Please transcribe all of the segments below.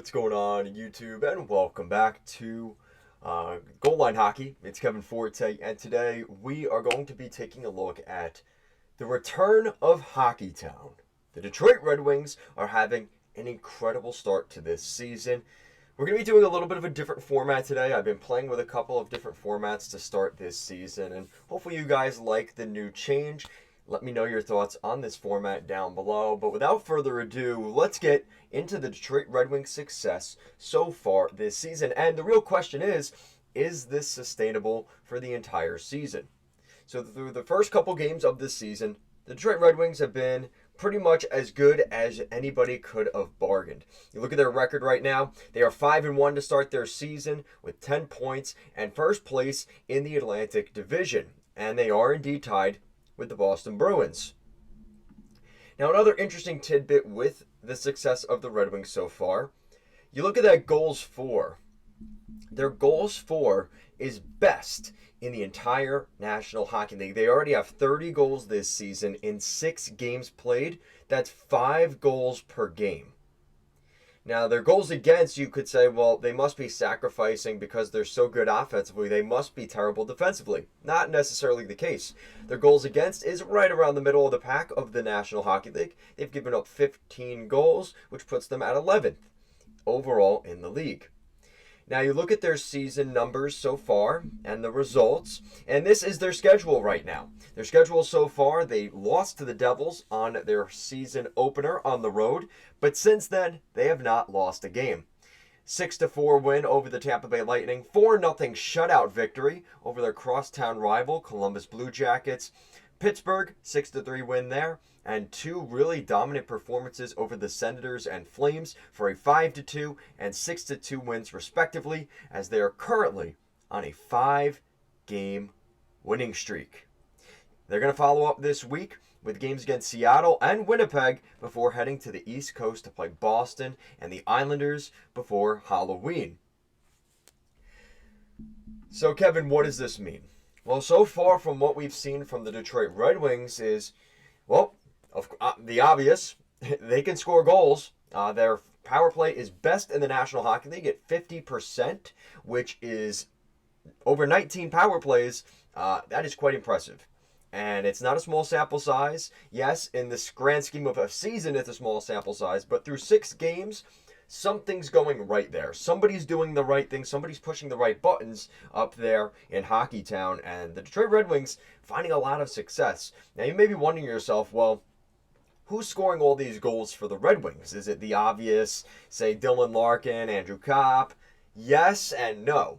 what's going on YouTube, and welcome back to Goal Line Hockey. It's Kevin Forte, and today we are going to be taking a look at the return of Hockeytown. The Detroit Red Wings are having an incredible start to this season. We're going to be doing a little bit of a different format today. I've been playing with a couple of different formats to start this season, and hopefully you guys like the new change. Let me know your thoughts on this format down below. But without further ado, let's get into the Detroit Red Wings' success so far this season. And the real question is this sustainable for the entire season? So through the first couple games of this season, the Detroit Red Wings have been pretty much as good as anybody could have bargained. You look at their record right now, they are 5-1 to start their season with 10 points and first place in the Atlantic Division. And they are indeed tied with the Boston Bruins. Now, another interesting tidbit with the success of the Red Wings so far, you look at that goals for. Their goals for is best in the entire National Hockey League. They already have 30 goals this season in 6 games played. That's 5 goals per game. Now, their goals against, you could say, well, they must be sacrificing because they're so good offensively. They must be terrible defensively. Not necessarily the case. Their goals against is right around the middle of the pack of the National Hockey League. They've given up 15 goals, which puts them at 11th overall in the league. Now, you look at their season numbers so far and the results, and this is their schedule right now. Their schedule so far, they lost to the Devils on their season opener on the road, but since then, they have not lost a game. 6-4 win over the Tampa Bay Lightning, 4-0 shutout victory over their crosstown rival, Columbus Blue Jackets. Pittsburgh, 6-3 win there, and 2 really dominant performances over the Senators and Flames for a 5-2 and 6-2 wins respectively, as they are currently on a 5-game winning streak. They're going to follow up this week with games against Seattle and Winnipeg before heading to the East Coast to play Boston and the Islanders before Halloween. So, Kevin, what does this mean? Well, so far from what we've seen from the Detroit Red Wings is, well, the obvious. They can score goals. Their power play is best in the National Hockey League at 50%, which is over 19 power plays. That is quite impressive. And it's not a small sample size. Yes, in this grand scheme of a season, it's a small sample size. But through 6 games, something's going right there. Somebody's doing the right thing. Somebody's pushing the right buttons up there in Hockeytown. And the Detroit Red Wings finding a lot of success. Now, you may be wondering yourself, well, who's scoring all these goals for the Red Wings? Is it the obvious, say, Dylan Larkin, Andrew Kopp? Yes and no.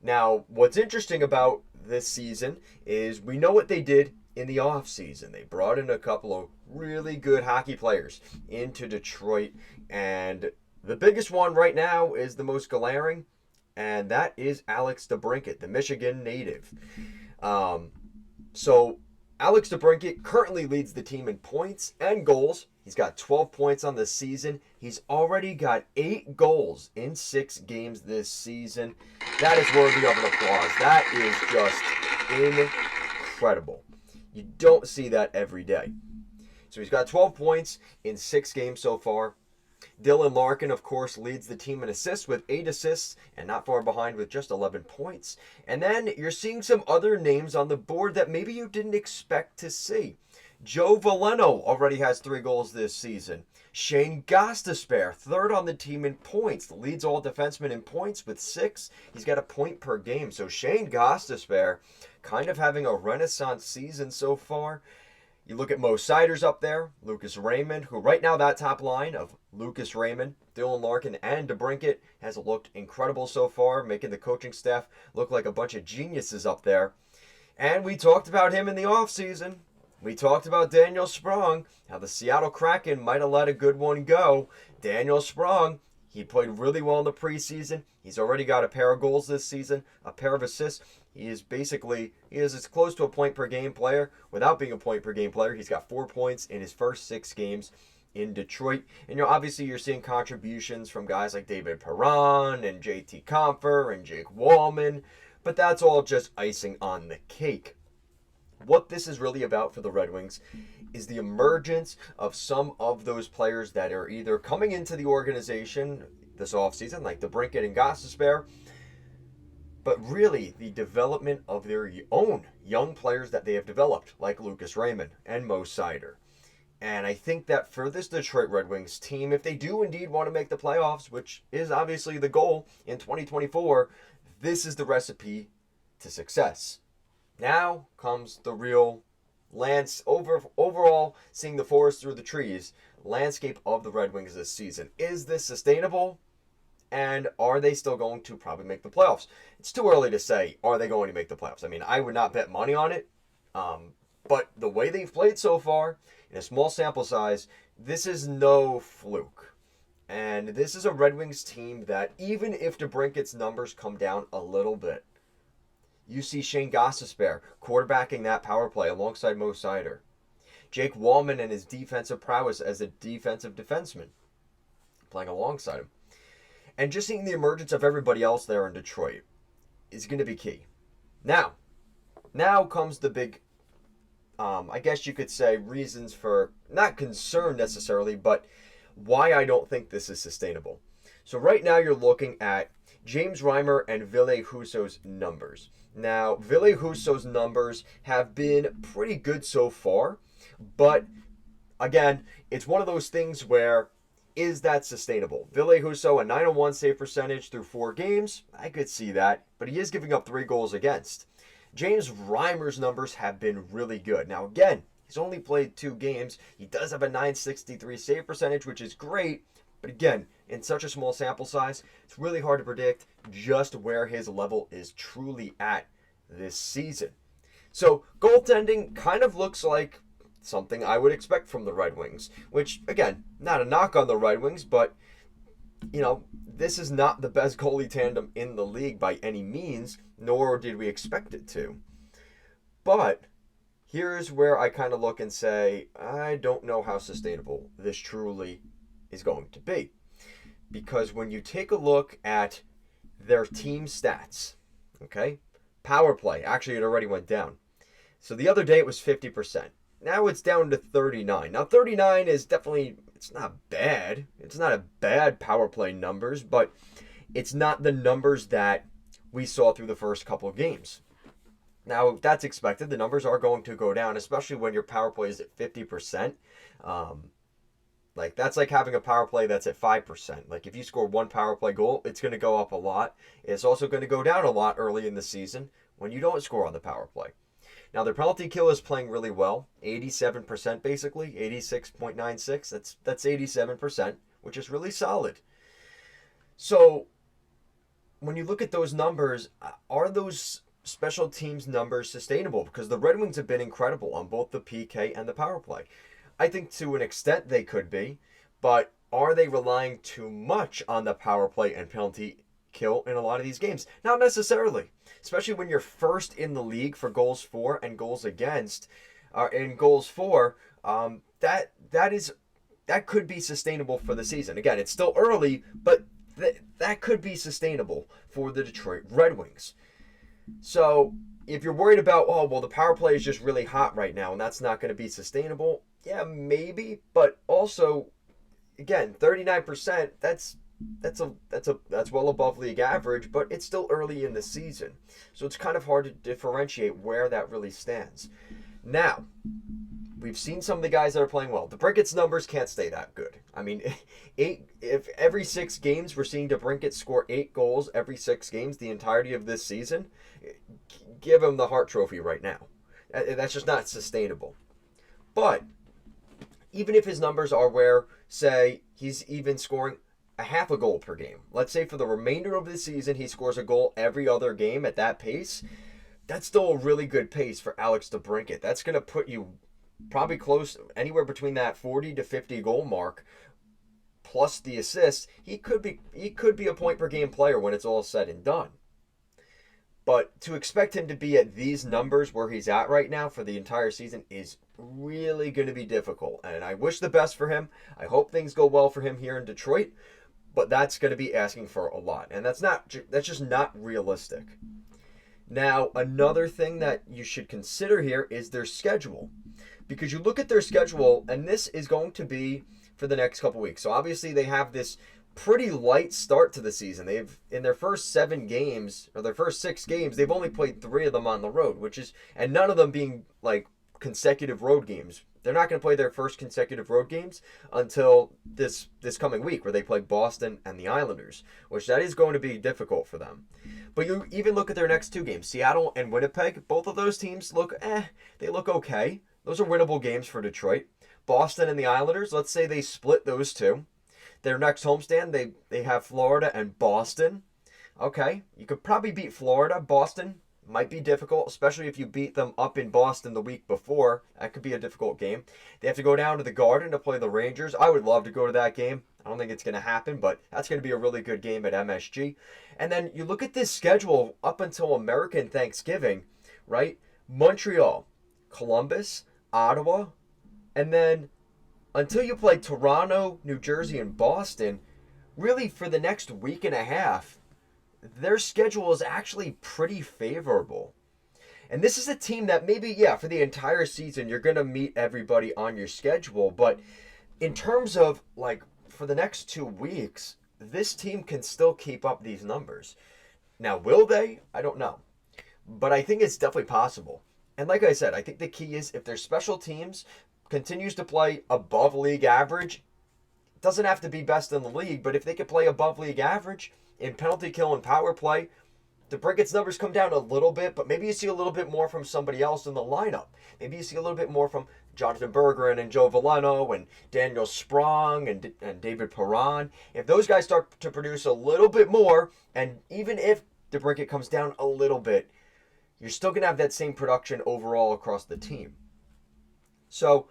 Now, what's interesting about this season is we know what they did in the offseason. They brought in a couple of really good hockey players into Detroit, and the biggest one right now is the most glaring, and that is Alex DeBrincat, the Michigan native. So Alex DeBrincat currently leads the team in points and goals. He's got 12 points on the season. He's already got 8 goals in 6 games this season. That is worthy of an applause. That is just incredible. You don't see that every day. So he's got 12 points in 6 games so far. Dylan Larkin, of course, leads the team in assists with 8 assists and not far behind with just 11 points. And then you're seeing some other names on the board that maybe you didn't expect to see. Joe Veleno already has 3 goals this season. Shane Gostisbehere, third on the team in points, leads all defensemen in points with 6. He's got a point per game. So Shane Gostisbehere kind of having a renaissance season so far. You look at Mo Siders up there, Lucas Raymond, who right now that top line of Lucas Raymond, Dylan Larkin, and DeBrincat has looked incredible so far, making the coaching staff look like a bunch of geniuses up there. And we talked about him in the offseason. We talked about Daniel Sprong, how the Seattle Kraken might have let a good one go. Daniel Sprong, he played really well in the preseason. He's already got a pair of goals this season, a pair of assists. He is as close to a point per game player without being a point per game player. He's got 4 points in his first 6 games in Detroit. And obviously you're seeing contributions from guys like David Perron and JT Compher and Jake Wallman. But that's all just icing on the cake. What this is really about for the Red Wings is the emergence of some of those players that are either coming into the organization this offseason, like DeBrincat and Gostisbehere, but really the development of their own young players that they have developed, like Lucas Raymond and Mo Seider. And I think that for this Detroit Red Wings team, if they do indeed want to make the playoffs, which is obviously the goal in 2024, this is the recipe to success. Now comes the real overall seeing the forest through the trees landscape of the Red Wings this season. Is this sustainable? And are they still going to probably make the playoffs? It's too early to say, are they going to make the playoffs? I mean, I would not bet money on it. But the way they've played so far, in a small sample size, this is no fluke. And this is a Red Wings team that, even if DeBrincat's numbers come down a little bit, you see Shane Gostisbehere quarterbacking that power play alongside Mo Seider. Jake Walman and his defensive prowess as a defensive defenseman playing alongside him. And just seeing the emergence of everybody else there in Detroit is going to be key. Now comes the big, I guess you could say, reasons for, not concern necessarily, but why I don't think this is sustainable. So right now you're looking at James Reimer and Ville Husso's numbers. Now, Ville Husso's numbers have been pretty good so far, but again, it's one of those things where, is that sustainable? Ville Husso, a 901 save percentage through 4 games. I could see that, but he is giving up 3 goals against. James Reimer's numbers have been really good. Now, again, he's only played 2 games. He does have a 963 save percentage, which is great. But again, in such a small sample size, it's really hard to predict just where his level is truly at this season. So, goaltending kind of looks like something I would expect from the Red Wings, which, again, not a knock on the Red Wings, but, this is not the best goalie tandem in the league by any means, nor did we expect it to. But here's where I kind of look and say, I don't know how sustainable this truly is going to be. Because when you take a look at their team stats, okay, power play, actually it already went down. So the other day it was 50%. Now it's down to 39. Now 39 is definitely, it's not bad. It's not a bad power play numbers, but it's not the numbers that we saw through the first couple of games. Now that's expected. The numbers are going to go down, especially when your power play is at 50%. That's like having a power play that's at 5%. Like if you score 1 power play goal, it's going to go up a lot. It's also going to go down a lot early in the season when you don't score on the power play. Now, their penalty kill is playing really well, 87% basically, 86.96. That's 87%, which is really solid. So, when you look at those numbers, are those special teams numbers sustainable? Because the Red Wings have been incredible on both the PK and the power play. I think to an extent they could be, but are they relying too much on the power play and penalty kill in a lot of these games? Not necessarily. Especially when you're first in the league for goals for and goals against, and goals for, that could be sustainable for the season. Again, it's still early, but that could be sustainable for the Detroit Red Wings. So if you're worried about, the power play is just really hot right now and that's not going to be sustainable, yeah, maybe, but also, again, 39%, that's well above league average, but it's still early in the season. So it's kind of hard to differentiate where that really stands. Now, we've seen some of the guys that are playing well. DeBrincat's numbers can't stay that good. I mean, if every 6 games we're seeing DeBrincat score 8 goals every 6 games the entirety of this season, give him the Hart Trophy right now. That's just not sustainable. But even if his numbers are where, say, he's even scoring a half a goal per game. Let's say for the remainder of the season, he scores a goal every other game at that pace. That's still a really good pace for Alex DeBrincat. That's going to put you probably close, anywhere between that 40 to 50 goal mark, plus the assists. He could be a point per game player when it's all said and done. But to expect him to be at these numbers where he's at right now for the entire season is really going to be difficult. And I wish the best for him. I hope things go well for him here in Detroit. But that's going to be asking for a lot. And that's just not realistic. Now, another thing that you should consider here is their schedule. Because you look at their schedule, and this is going to be for the next couple weeks. So obviously they have this pretty light start to the season. They've in their first 7 games or their first 6 games, they've only played 3 of them on the road, which is and none of them being like consecutive road games. They're not going to play their first consecutive road games until this coming week, where they play Boston and the Islanders, which that is going to be difficult for them. But you even look at their next 2 games, Seattle and Winnipeg. Both of those teams look they look okay. Those are winnable games for Detroit. Boston and the Islanders, let's say they split those two. Their next homestand, they have Florida and Boston. Okay, you could probably beat Florida. Boston might be difficult, especially if you beat them up in Boston the week before. That could be a difficult game. They have to go down to the Garden to play the Rangers. I would love to go to that game. I don't think it's going to happen, but that's going to be a really good game at MSG. And then you look at this schedule up until American Thanksgiving, right? Montreal, Columbus, Ottawa, and then until you play Toronto, New Jersey, and Boston, really for the next week and a half, their schedule is actually pretty favorable. And this is a team that maybe, yeah, for the entire season, you're going to meet everybody on your schedule. But in terms of, like, for the next 2 weeks, this team can still keep up these numbers. Now, will they? I don't know. But I think it's definitely possible. And like I said, I think the key is if their special teams continues to play above league average, it doesn't have to be best in the league, but if they could play above league average in penalty kill and power play, DeBrincat's numbers come down a little bit, but maybe you see a little bit more from somebody else in the lineup. Maybe you see a little bit more from Jonathan Berggren and Joe Veleno and Daniel Sprong and David Perron. If those guys start to produce a little bit more, and even if DeBrincat comes down a little bit, you're still going to have that same production overall across the team. So,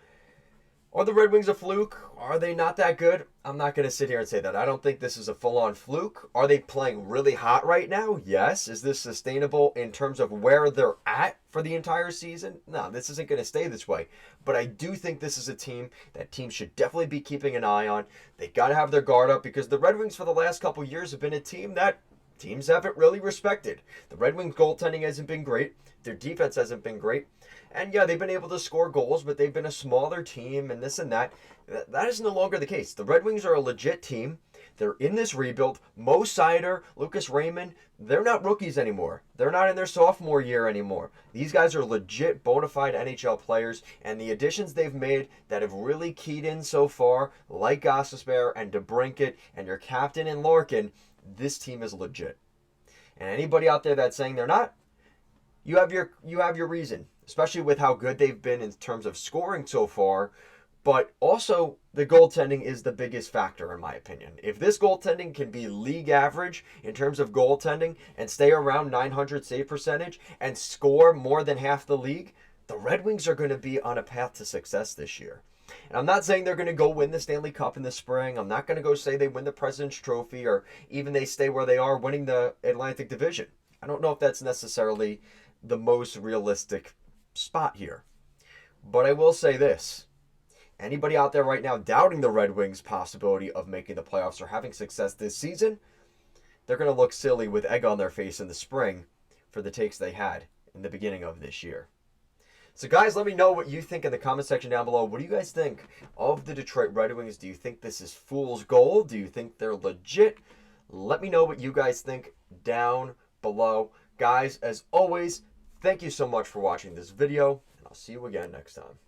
are the Red Wings a fluke? Are they not that good? I'm not going to sit here and say that. I don't think this is a full-on fluke. Are they playing really hot right now? Yes. Is this sustainable in terms of where they're at for the entire season? No, this isn't going to stay this way. But I do think this is a team that teams should definitely be keeping an eye on. They got to have their guard up because the Red Wings for the last couple years have been a team that teams haven't really respected. The Red Wings goaltending hasn't been great. Their defense hasn't been great. And yeah, they've been able to score goals, but they've been a smaller team and this and that. That is no longer the case. The Red Wings are a legit team. They're in this rebuild. Mo Seider, Lucas Raymond, they're not rookies anymore. They're not in their sophomore year anymore. These guys are legit bona fide NHL players, and the additions they've made that have really keyed in so far, like Gostisbehere and DeBrincat and your captain in Larkin, this team is legit. And anybody out there that's saying they're not, you have your reason, especially with how good they've been in terms of scoring so far. But also, the goaltending is the biggest factor, in my opinion. If this goaltending can be league average in terms of goaltending and stay around 900 save percentage and score more than half the league, the Red Wings are going to be on a path to success this year. And I'm not saying they're going to go win the Stanley Cup in the spring. I'm not going to go say they win the President's Trophy or even they stay where they are winning the Atlantic Division. I don't know if that's necessarily the most realistic spot here. But I will say this. Anybody out there right now doubting the Red Wings' possibility of making the playoffs or having success this season, they're going to look silly with egg on their face in the spring for the takes they had in the beginning of this year. So guys, let me know what you think in the comment section down below. What do you guys think of the Detroit Red Wings? Do you think this is fool's gold? Do you think they're legit? Let me know what you guys think down below. Guys, as always, thank you so much for watching this video, and I'll see you again next time.